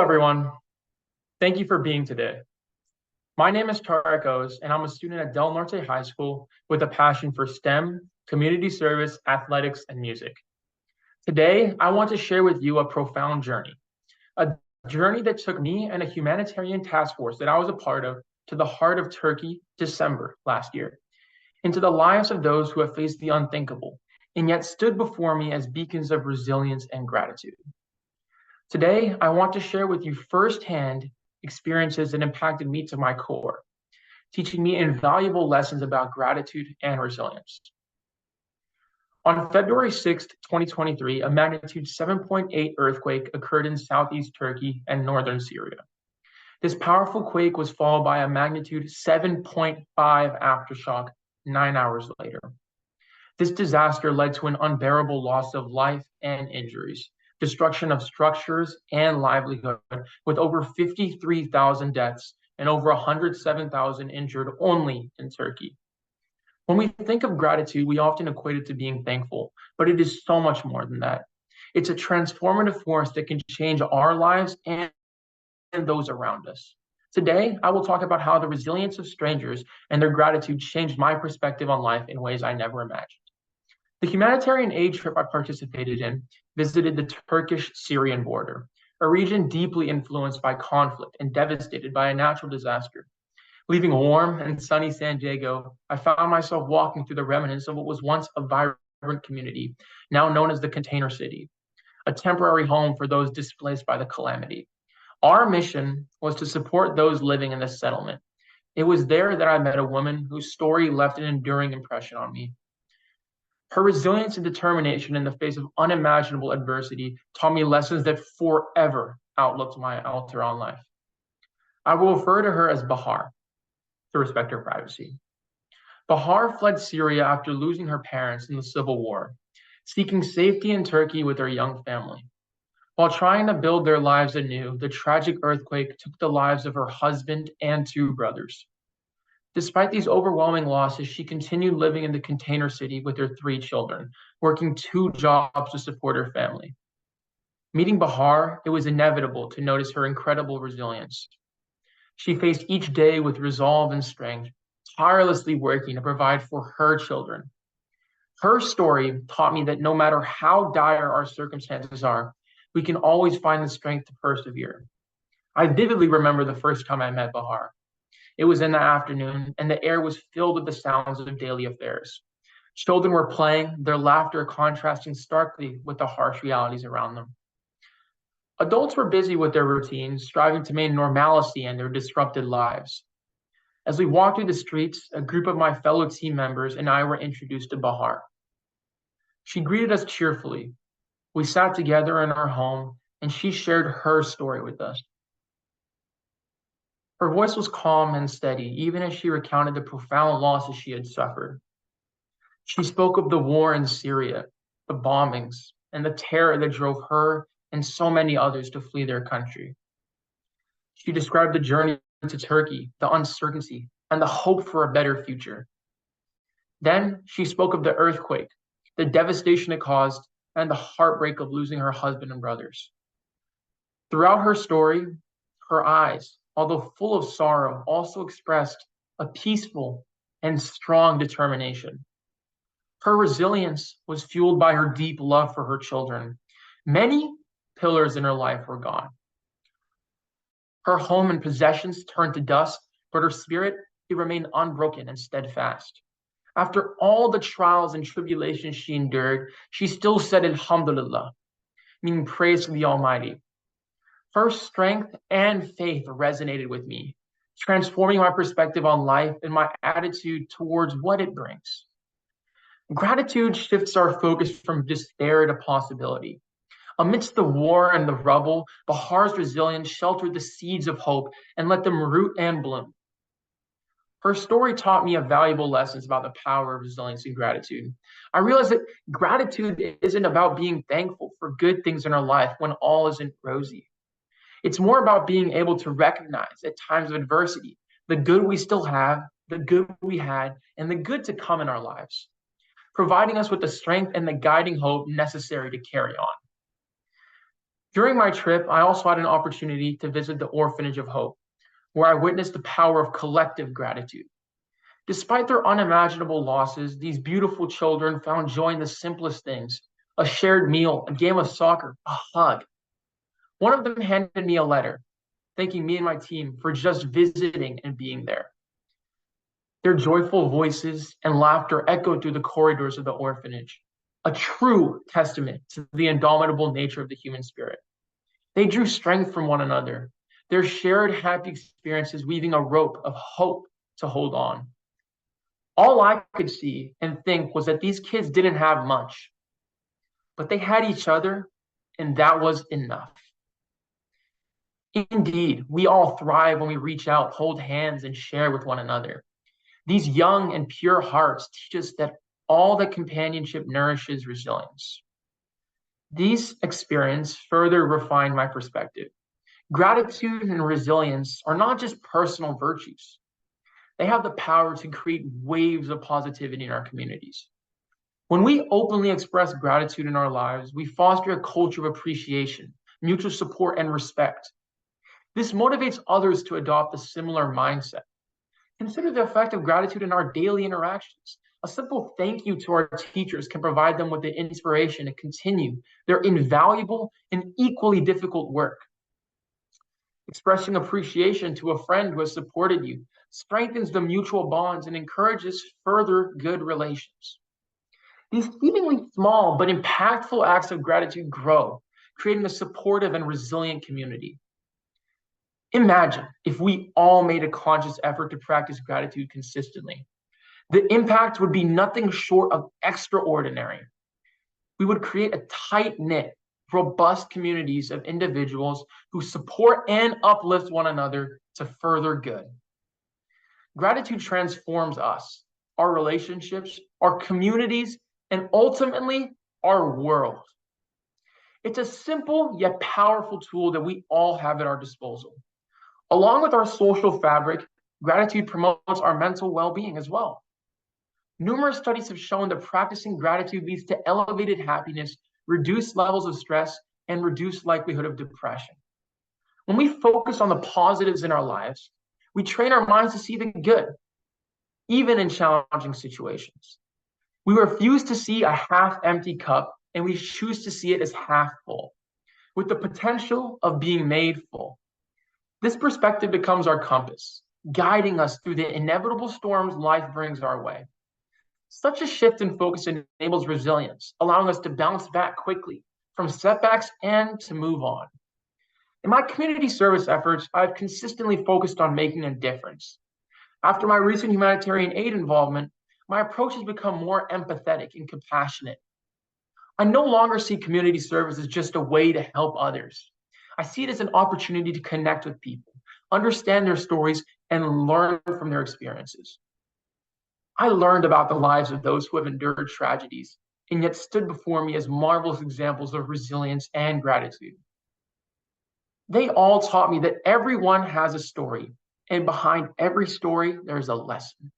Everyone. Thank you for being today. My name is Tarik, and I'm a student at Del Norte High School with a passion for STEM, community service, athletics, and music. Today, I want to share with you a profound journey, a journey that took me and a humanitarian task force that I was a part of to the heart of Turkey, December last year, into the lives of those who have faced the unthinkable and yet stood before me as beacons of resilience and gratitude. Today, I want to share with you firsthand experiences that impacted me to my core, teaching me invaluable lessons about gratitude and resilience. On February 6, 2023, a magnitude 7.8 earthquake occurred in southeast Turkey and northern Syria. This powerful quake was followed by a magnitude 7.5 aftershock 9 hours later. This disaster led to an unbearable loss of life and injuries, destruction of structures and livelihood, with over 53,000 deaths and over 107,000 injured only in Turkey. When we think of gratitude, we often equate it to being thankful, but it is so much more than that. It's a transformative force that can change our lives and those around us. Today, I will talk about how the resilience of strangers and their gratitude changed my perspective on life in ways I never imagined. The humanitarian aid trip I participated in visited the Turkish-Syrian border, a region deeply influenced by conflict and devastated by a natural disaster. Leaving warm and sunny San Diego, I found myself walking through the remnants of what was once a vibrant community, now known as the Container City, a temporary home for those displaced by the calamity. Our mission was to support those living in this settlement. It was there that I met a woman whose story left an enduring impression on me. Her resilience and determination in the face of unimaginable adversity taught me lessons that forever outlooked my outlook on life. I will refer to her as Bahar to respect her privacy. Bahar fled Syria after losing her parents in the civil war, seeking safety in Turkey with her young family. While trying to build their lives anew, the tragic earthquake took the lives of her husband and 2 brothers. Despite these overwhelming losses, she continued living in the Container City with her 3 children, working 2 jobs to support her family. Meeting Bahar, it was inevitable to notice her incredible resilience. She faced each day with resolve and strength, tirelessly working to provide for her children. Her story taught me that no matter how dire our circumstances are, we can always find the strength to persevere. I vividly remember the first time I met Bahar. It was in the afternoon, and the air was filled with the sounds of daily affairs. Children were playing, their laughter contrasting starkly with the harsh realities around them. Adults were busy with their routines, striving to maintain normalcy in their disrupted lives. As we walked through the streets, a group of my fellow team members and I were introduced to Bahar. She greeted us cheerfully. We sat together in our home, and she shared her story with us. Her voice was calm and steady, even as she recounted the profound losses she had suffered. She spoke of the war in Syria, the bombings, and the terror that drove her and so many others to flee their country. She described the journey to Turkey, the uncertainty, and the hope for a better future. Then she spoke of the earthquake, the devastation it caused, and the heartbreak of losing her husband and brothers. Throughout her story, her eyes, although full of sorrow, also expressed a peaceful and strong determination. Her resilience was fueled by her deep love for her children. Many pillars in her life were gone. Her home and possessions turned to dust, but her spirit, it remained unbroken and steadfast. After all the trials and tribulations she endured, she still said Alhamdulillah, meaning praise to the Almighty. Her strength and faith resonated with me, transforming my perspective on life and my attitude towards what it brings. Gratitude shifts our focus from despair to possibility. Amidst the war and the rubble, Bahar's resilience sheltered the seeds of hope and let them root and bloom. Her story taught me valuable lessons about the power of resilience and gratitude. I realized that gratitude isn't about being thankful for good things in our life when all isn't rosy. It's more about being able to recognize at times of adversity the good we still have, the good we had, and the good to come in our lives, providing us with the strength and the guiding hope necessary to carry on. During my trip, I also had an opportunity to visit the Orphanage of Hope, where I witnessed the power of collective gratitude. Despite their unimaginable losses, these beautiful children found joy in the simplest things: a shared meal, a game of soccer, a hug. One of them handed me a letter, thanking me and my team for just visiting and being there. Their joyful voices and laughter echoed through the corridors of the orphanage, a true testament to the indomitable nature of the human spirit. They drew strength from one another, their shared happy experiences weaving a rope of hope to hold on. All I could see and think was that these kids didn't have much, but they had each other, and that was enough. Indeed, we all thrive when we reach out, hold hands, and share with one another. These young and pure hearts teach us that all that companionship nourishes resilience. These experiences further refine my perspective. Gratitude and resilience are not just personal virtues. They have the power to create waves of positivity in our communities. When we openly express gratitude in our lives, we foster a culture of appreciation, mutual support, and respect. This motivates others to adopt a similar mindset. Consider the effect of gratitude in our daily interactions. A simple thank you to our teachers can provide them with the inspiration to continue their invaluable and equally difficult work. Expressing appreciation to a friend who has supported you strengthens the mutual bonds and encourages further good relations. These seemingly small but impactful acts of gratitude grow, creating a supportive and resilient community. Imagine if we all made a conscious effort to practice gratitude consistently. The impact would be nothing short of extraordinary. We would create a tight-knit, robust communities of individuals who support and uplift one another to further good. Gratitude transforms us, our relationships, our communities, and ultimately our world. It's a simple yet powerful tool that we all have at our disposal. Along with our social fabric, gratitude promotes our mental well-being as well. Numerous studies have shown that practicing gratitude leads to elevated happiness, reduced levels of stress, and reduced likelihood of depression. When we focus on the positives in our lives, we train our minds to see the good, even in challenging situations. We refuse to see a half-empty cup, and we choose to see it as half full, with the potential of being made full. This perspective becomes our compass, guiding us through the inevitable storms life brings our way. Such a shift in focus enables resilience, allowing us to bounce back quickly from setbacks and to move on. In my community service efforts, I've consistently focused on making a difference. After my recent humanitarian aid involvement, my approach has become more empathetic and compassionate. I no longer see community service as just a way to help others. I see it as an opportunity to connect with people, understand their stories, and learn from their experiences. I learned about the lives of those who have endured tragedies and yet stood before me as marvelous examples of resilience and gratitude. They all taught me that everyone has a story, and behind every story, there's a lesson.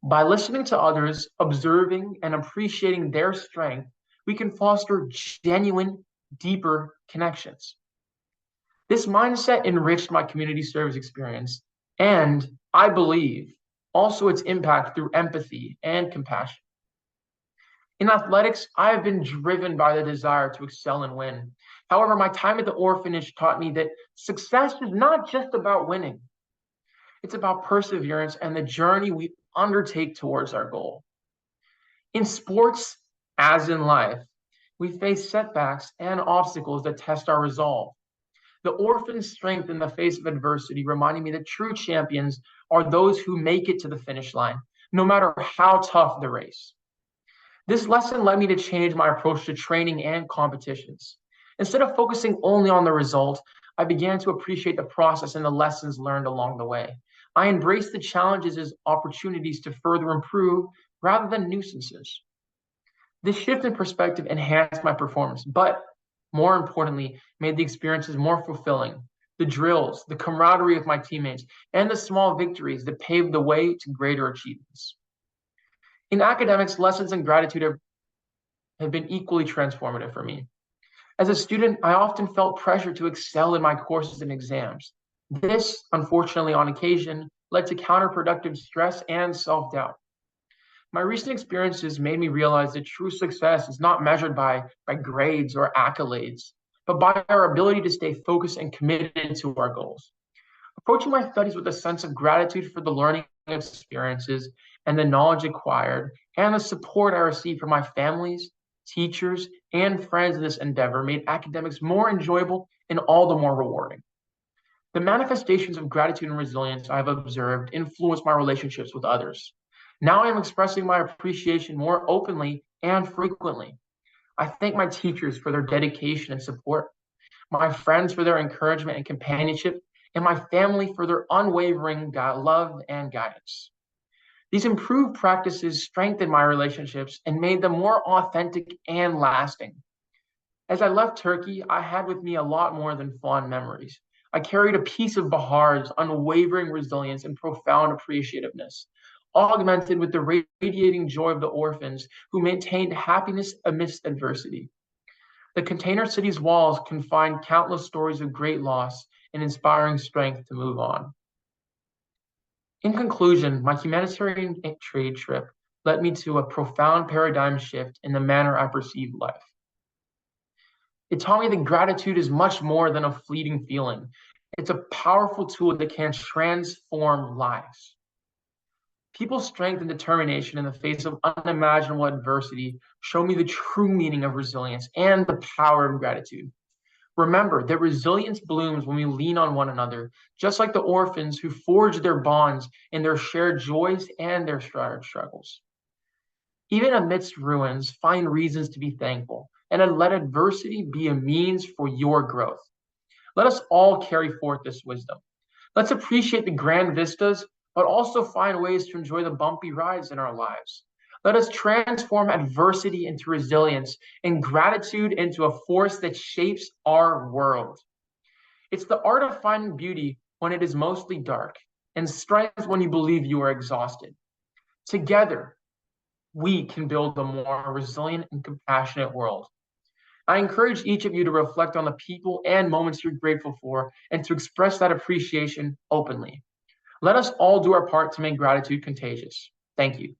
By listening to others, observing, and appreciating their strength, we can foster genuine, deeper connections. This mindset enriched my community service experience, and I believe also its impact through empathy and compassion. In athletics, I have been driven by the desire to excel and win. However, my time at the orphanage taught me that success is not just about winning. It's about perseverance and the journey we undertake towards our goal. In sports, as in life, we face setbacks and obstacles that test our resolve. The orphan's strength in the face of adversity reminded me that true champions are those who make it to the finish line, no matter how tough the race. This lesson led me to change my approach to training and competitions. Instead of focusing only on the result, I began to appreciate the process and the lessons learned along the way. I embraced the challenges as opportunities to further improve rather than nuisances. This shift in perspective enhanced my performance, but more importantly, made the experiences more fulfilling. The drills, the camaraderie with my teammates, and the small victories that paved the way to greater achievements. In academics, lessons in gratitude have been equally transformative for me. As a student, I often felt pressure to excel in my courses and exams. This, unfortunately, on occasion, led to counterproductive stress and self-doubt. My recent experiences made me realize that true success is not measured by grades or accolades, but by our ability to stay focused and committed to our goals. Approaching my studies with a sense of gratitude for the learning experiences and the knowledge acquired, and the support I received from my families, teachers, and friends in this endeavor made academics more enjoyable and all the more rewarding. The manifestations of gratitude and resilience I have observed influence my relationships with others. Now I am expressing my appreciation more openly and frequently. I thank my teachers for their dedication and support, my friends for their encouragement and companionship, and my family for their unwavering love and guidance. These improved practices strengthened my relationships and made them more authentic and lasting. As I left Turkey, I had with me a lot more than fond memories. I carried a piece of Bahar's unwavering resilience and profound appreciativeness, augmented with the radiating joy of the orphans who maintained happiness amidst adversity. The container city's walls contain countless stories of great loss and inspiring strength to move on. In conclusion, my humanitarian trade trip led me to a profound paradigm shift in the manner I perceive life. It taught me that gratitude is much more than a fleeting feeling. It's a powerful tool that can transform lives. People's strength and determination in the face of unimaginable adversity show me the true meaning of resilience and the power of gratitude. Remember that resilience blooms when we lean on one another, just like the orphans who forged their bonds in their shared joys and their shared struggles. Even amidst ruins, find reasons to be thankful, and let adversity be a means for your growth. Let us all carry forth this wisdom. Let's appreciate the grand vistas, but also find ways to enjoy the bumpy rides in our lives. Let us transform adversity into resilience and gratitude into a force that shapes our world. It's the art of finding beauty when it is mostly dark and strength when you believe you are exhausted. Together, we can build a more resilient and compassionate world. I encourage each of you to reflect on the people and moments you're grateful for and to express that appreciation openly. Let us all do our part to make gratitude contagious. Thank you.